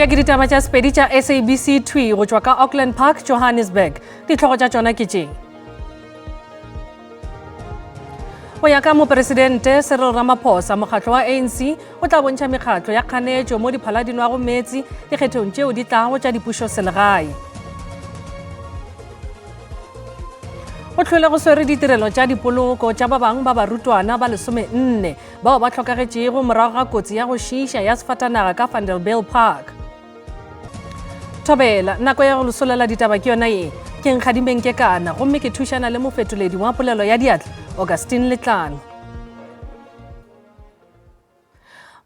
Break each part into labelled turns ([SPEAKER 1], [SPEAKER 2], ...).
[SPEAKER 1] tša ke ditaba tša sepedi tša SABC 2 go tšwa ka Auckland Park, Johannesburg. Ditlhogo tša tšona ke tše. Go ya ka mopresidente Cyril Ramaphosa, mokgatlo wa ANC o tla bontšha mekgatlo ya kganetšo mo diphaladino go metsi dikgethong tšeo di tlago tša dipušo selegae. Go tlhole go swere ditirelo tša dipoloko tša ba bangwe ba barutwana ba 14 bao ba tlhokagetšego morago ga kotsi ya go šiša ya sefatanaga ka Vanderbijl Park. Thobela, nako ya go losolela ditaba ke yona ye. Ke nkgadimeng ke kana gomme ke thušana le mofetoledi wa polelo ya diatla Augustine Letlano.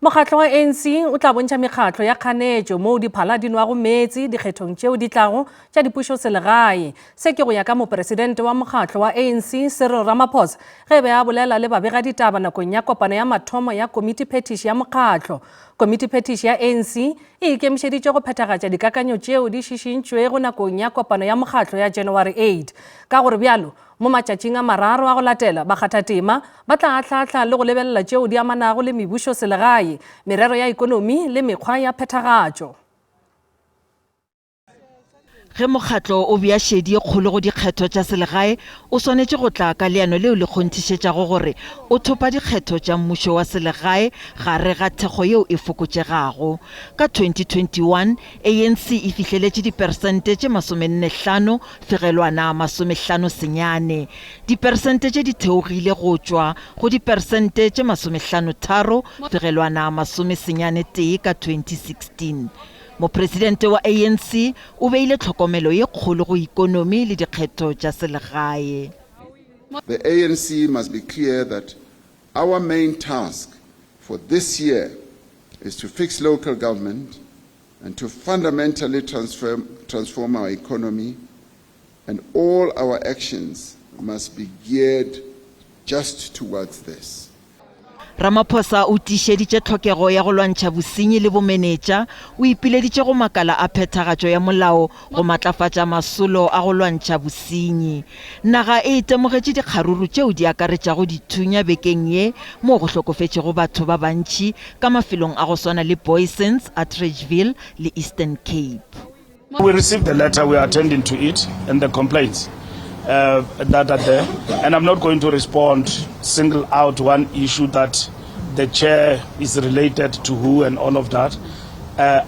[SPEAKER 1] Mokgatlo wa ANC o tla bontšha mekgatlo ya kganetšo mo diphaladino go metsi dikgethong tšeo di tlago tša dipušo selegae. Se ke go ya ka mopresidente wa mokgatlo wa ANC Cyril Ramaphosa ge be a bolela le babegaditaba nakong ya kopano ya mathomo ya komiti phetiši ya mokgatlo. Komiti phetiši ya ANC e ikemišeditše go phethagatša dikakanyo tšeo di šišintšwego nakong ya kopano ya mokgatlo ya January 8. Ka gore bjalo mo matšatšing a mararo a go latela bakgathatema ba tla ahlahla le go lebelela tšeo di amanago le mebušo selegae, merero ya ikonomi le mekgwa ya phethagatšo.
[SPEAKER 2] Ge mokgatlo o bea šedi e kgolo go dikgetho tša selegae o swanetše go tla ka leano leo le kgonthišetšago gore o thopa dikgetho tša mmušo wa selegae gare ga thekgo yeo e fokotšegago. Ka 2021 ANC e fihleletše dipersente tše 45 fegelwana 59. Dipersente tše di theogile go tšwa go dipersente tše 53 fegelwana 91 ka 2016. Mopresidente wa ANC o beile tlhokomelo ye kgolo go ikonomi le dikgetho tša selegae.
[SPEAKER 3] The ANC must be clear that our main task for this year is to fix local government and to fundamentally transform our economy, and all our actions must be geared just towards this.
[SPEAKER 2] Ramaphosa o tišeditše tlhokego ya go lwantšha bosenyi le bomenetša, o ipileditše go makala a phethagatšo ya molao go matlafatša masolo a go lwantšha bosenyi. Naga e itemogetše dikgaruru tšeo di akaretšago dithunya bekeng ye mo go hlokofetšego batho ba bantši ka mafelong a go swana le Booysens, Atteridgeville le Eastern Cape.
[SPEAKER 4] We received the letter, we are attending to it and the complaints that are there, and I'm not going to respond single out one issue that the chair is related to who and all of that,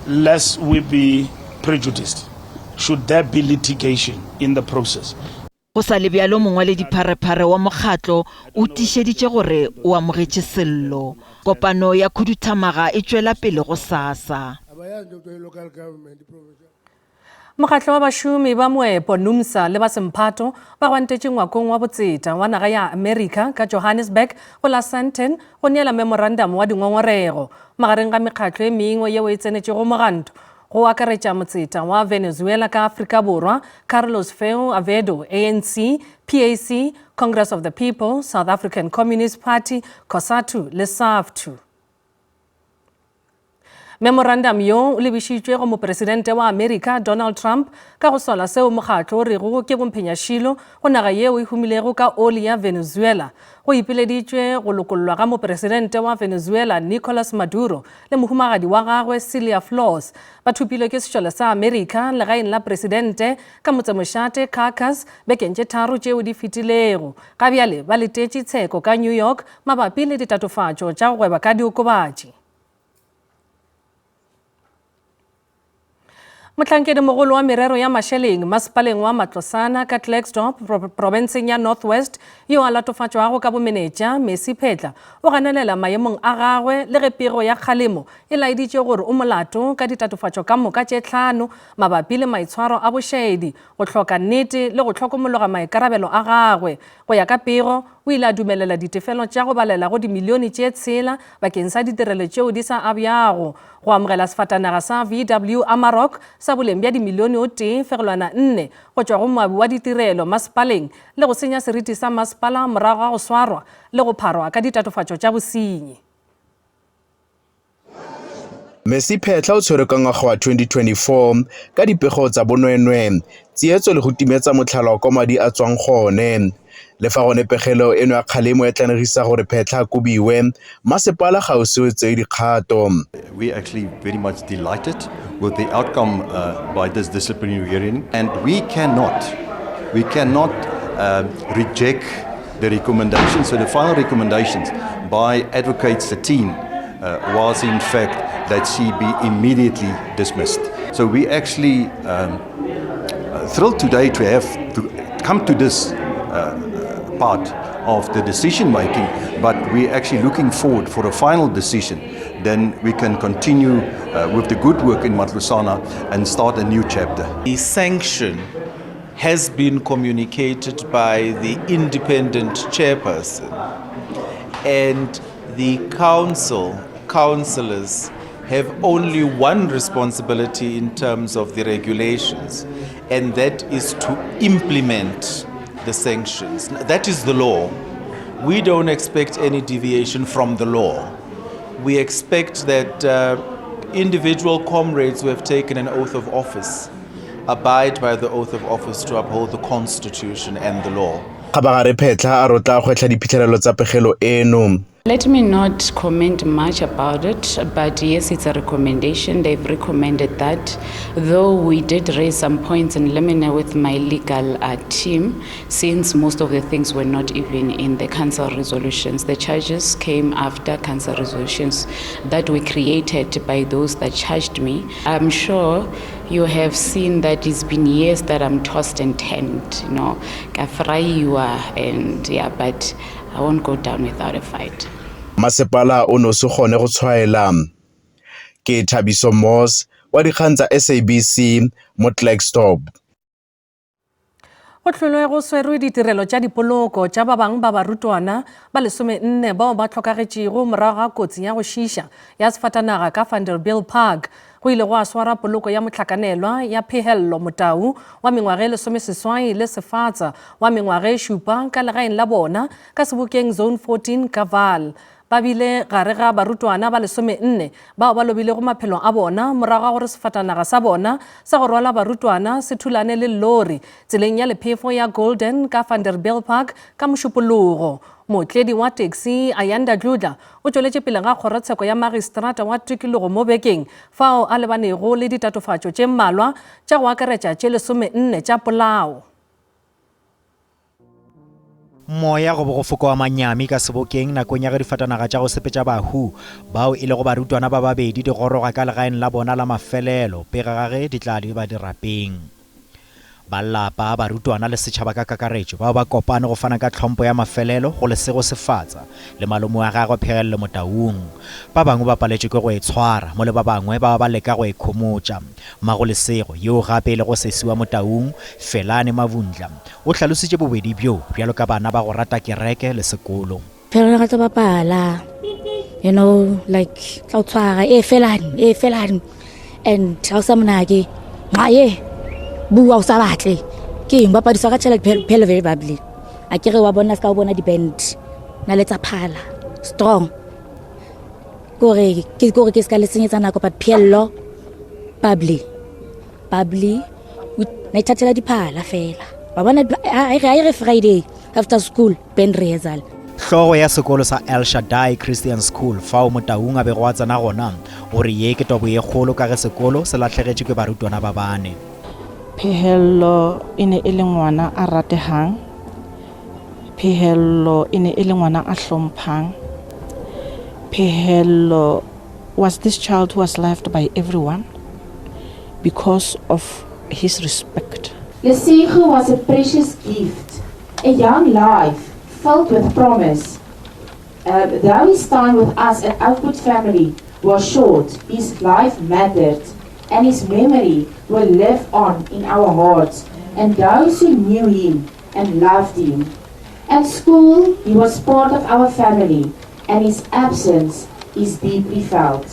[SPEAKER 4] lest we be prejudiced should there be litigation in the process.
[SPEAKER 2] Go sa le bjalo mongwaledi pharephare wa mokgatlo o tišeditše gore o amogetše sello. Kopano ya khuduthamaga e tšwela pele go sasa.
[SPEAKER 1] Mokgatlo wa bašomi ba moepo NUMSA le ba semphato ba gwantetše ngwakong wa botseta wa naga ya America ka Johannesburg go la Sandton go neela memorandum wa dingongorego magareng ga mekgatlo e mengwe yeo e tsenetšego moganto go akaretša motseta wa Venezuela ka Afrika Borwa, Carlos Feo Avedo, ANC, PAC, Congress of the People, South African Communist Party, COSATU le SAFTU. Memorandum yo o lebišitšwe go mopresidente wa America Donald Trump ka go sola seo mokgatlo o rego ke bomphenyashilo go naga yeo e humilego ka oli ya Venezuela. Go ipileditšwe go lokollwa ga mopresidente wa Venezuela Nicolas Maduro le mohumagadi wa gagwe Celia Flores. Ba thupilwe ke sešole sa America legaeng la presidente ka motsemošate Caracas bekeng tše tharo tšeo di fetilego. Ka bjale ba letetše tsheko ka New York mabapi le ditatofatšo tša go gweba ka diokobatši. Mohlankedi mogolo wa merero ya mašeleng masepaleng wa Matlosana ka Klerksdorp provinseng ya North West yo a latofatšwago ka bomenetša Messi Phetla o ganelela maemong a gagwe le ge pego ya kgalemo e laeditše gore o molato ka ditatofatšo ka moka tše 5 mabapi le maitshwaro a bošedi go hloka nnete le go hlokomologa maikarabelo a gagwe. Go ya ka pego o ile a dumelela ditefelo tša go balela go dimilione tše 6 bakeng sa ditirelo tšeo di sa abjago go amogela sefatanaga sa VW Amarok sa boleng bja dimilione o 1.4 go tšwa go moabi wa ditirelo masepaleng le go senya seriti sa masepala morago ga go swarwa le go pharwa ka ditatofatšo tša bosenyi.
[SPEAKER 5] Messi Phetla o tshwere ka ngwaga wa 2024 ka dipego tsa bonwenwe, tsietso le go timetsa motlhala wa komadi a tswang gone. Le fa gone pegelo eno ya kgalemo e tlanegisa gore Phetlha a kobiwe, masepala ga o se o tseye dikgato.
[SPEAKER 6] We're actually very much delighted with the outcome by this disciplinary hearing, and we cannot reject the recommendations. So the final recommendations by Advocate Satine was in fact that she be immediately dismissed. So we actually thrilled today to have to come to this part of the decision making, but we're actually looking forward for a final decision. Then we can continue with the good work in Matlosana and start a new chapter.
[SPEAKER 7] The sanction has been communicated by the independent chairperson, and the councillors have only one responsibility in terms of the regulations, and that is to implement the sanctions. That is the law. We don't expect any deviation from the law. We expect that individual comrades who have taken an oath of office abide by the oath of office to uphold the Constitution and the law.
[SPEAKER 5] Khabagare Phetlha a rotla go etla diphitlhelelo tsa pegelo eno.
[SPEAKER 8] Let me not comment much about it, but yes, it's a recommendation. They've recommended that, though we did raise some points in limine with my legal team, since most of the things were not even in the council resolutions. The charges came after council resolutions that were created by those that charged me. I'm sure you have seen that it's been years that I'm tossed and turned, and yeah, but I won't go down without a fight.
[SPEAKER 5] Masepala o no se gone go tshwaela. Ke Thabiso Moss wa dikgang tsa SABC mo Klerksdorp.
[SPEAKER 1] Go tlholwe go swerwe ditirelo tša dipoloko tša ba bang ba barutwana ba 14 bao ba tlhokagetšego morago ga kotsi ya go šiša ya sefatanaga ka Vanderbilt Park. Go ile go a swara poloko ya mohlakanelwa ya Phehello Motau wa mengwaga e 18 le Sefatsa wa mengwaga e 7 ka legaeng la bona ka Sebokeng Zone 14 ka Vaal. Ba bile gare ga barutwana ba 14 bao ba lobile go maphelo a bona morago ga gore sefatanaga sa bona sa go rwala barutwana se thulane le lori tseleng ya lephefo ya Golden ka Vanderbilt Park ka mošupologo. Motledi wa taxi Ayanda Dludla o tšweletše pele ga kgorotsheko ya magistrata wa tikologo mo bekeng fao a lebanego le ditatofatšo tše mmalwa tša go akaretša tše 14 tša polao.
[SPEAKER 9] Moya go bo go fokoa manyami ka Sebokeng nakong ya ge difatanaga tša go sepetša bahu bao e le go barutwana ba babedi di goroga ka legaeng la bona la mafelelo pega ga ge di tla di ba dirapeng. Ba lapa barutwana le setšhaba ka kakaretšo bao ba kopane go fana ka tlhompho ya mafelelo go Lesego Sefatsa le malomo ya gagwe Phehello Motaung. Ba bangwe ba paletšwe ke go e tshwara mo le ba bangwe ba ba leka go e khomotša. Mago Lesego yo gape le go sesiwa Motaung Felane Mavundla o tlhalositše bobedi bjo bjalo ka bana ba go rata kereke le sekolo.
[SPEAKER 10] Phela ga tsa bapala, like tla tshwara Felane and ha sa monake ngaye bua o sa batle ke eng ba padisa ka tšhelete phela very bubbly a ke re wa bona ska o bona di-band na le tsa phala strong kore ke ska le senyetsa nako but Phehello bubbly na ithatela diphala fela ba bona a re Friday after school band rehearsal.
[SPEAKER 9] Hlogo ya sekolo sa El Shaddai Christian School fao Motaung a bego a tsena gona o re ye ke tobo ye kgolo ka ge sekolo se latlhegetše ke barutwana ba bane.
[SPEAKER 11] Phehello e ne e le ngwana a ratehang, Phehello e ne e le ngwana a hlomphang. Phehello was this child who was loved by everyone because of his respect.
[SPEAKER 12] Lesego was a precious gift, a young life filled with promise. Though his time with us at Output Family was short, his life mattered, and his memory will live on in our hearts and those who knew him and loved him. At school, he was part of our family, and his absence is deeply felt.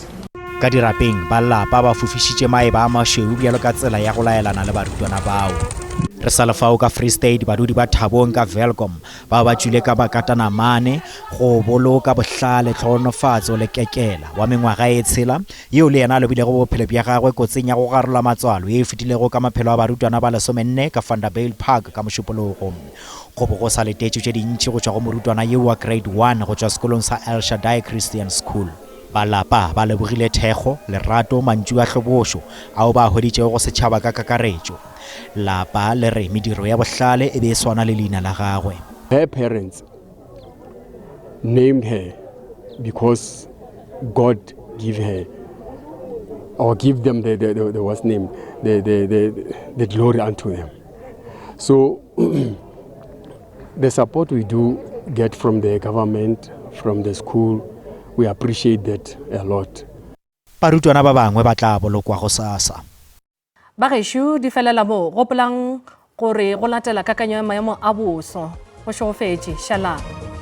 [SPEAKER 9] Ka dirapeng ba lapa ba fufišitše maeba a mašweu bjalo ka tsela ya go laelana le barutwana bao. re sa lefao ka Free State badudi ba Thabong ka Velcom ba ba tswile ka bakatana mane go boloka bohlale tlhonofatso le kekela wa mengwaga e tshela yeo le yena le bile go bophelo bja gagwe kotseng ya go garola matswalo e fitilego ka maphelo a barutwana ba 14 ka Vanderbilt Park ka mošupologo go bo go sa letetšwe tše dintši go tšwa go morutwana yeo wa grade 1 go tšwa sekolong sa El Shaddai Christian School. Balapa ba lebogile thego lerato mantšu a hlobošo ao ba hweditšego go setšhaba ka kakaretšo. Lapa le re mediro ya bohlale e be swana le leina la gagwe.
[SPEAKER 13] Her parents named her because God give her or give them the what's name the glory unto them. So the support we do get from the government, from the school, we appreciate that a lot.
[SPEAKER 9] Barutwana ba bangwe ba tla bolokwa go sasa.
[SPEAKER 1] Ba gešo di felela mo gopolang gore go latela kakanyo ya maemo a boso go šogofetše shalom.